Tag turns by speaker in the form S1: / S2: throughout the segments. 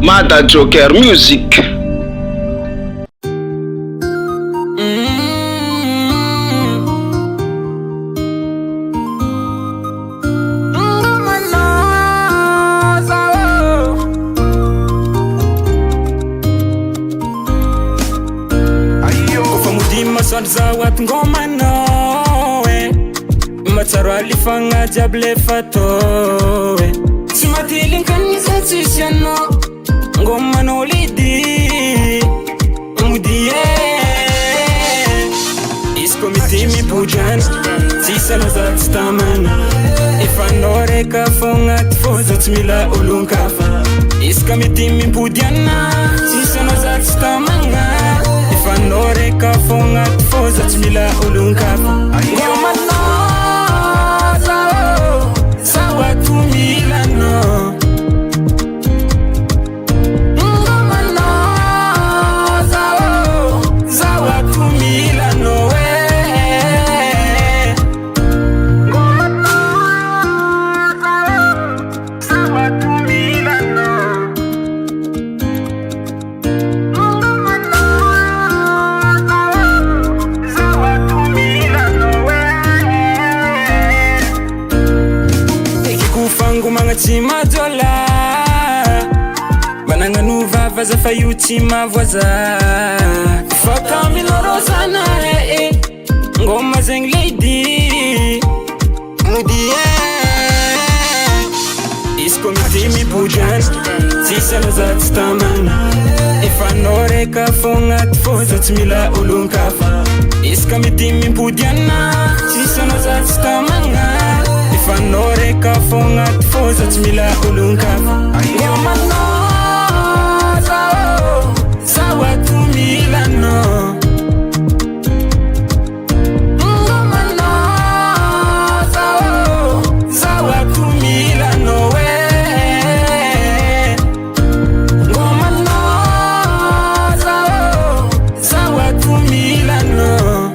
S1: Mada Jocker Music.
S2: Zawat ngoma no matsaro alifagna jiaby le fatao tsy matiliny kanisa tsisy anao ngomanao lidy mody izy koa mity mibodrany tsisy anao za tsy tamana efa anao reka fô agnaty fôza tsy mila olon-kafa izy ka mity mipody ana tsisy anao za tsy tamana anao reka fô agnaty fôza tsy mila olon-kafa ngomanao zao ato milanao ngomanao zao ato milanao ngomanao zao ato milanao Tsy majola manangano vava zafa io tsy mavoaza faka milorozana ngoma zegny lady mody izy koa mity mibodrany tsisy anao za tsy tamana efa anao reka fô agnaty fôza tsy mila olon-kafa izy ka mity mipody ana tsisy anao za tsy tamana anao reka fô agnaty fôza tsy mila olon-kafa ngomanao zao ato milanao ngomanao zao ato milanao ngomanao zao ato milanao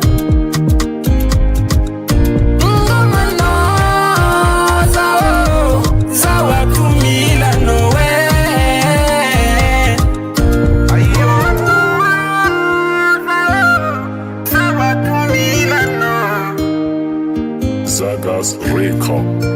S3: Gasy record.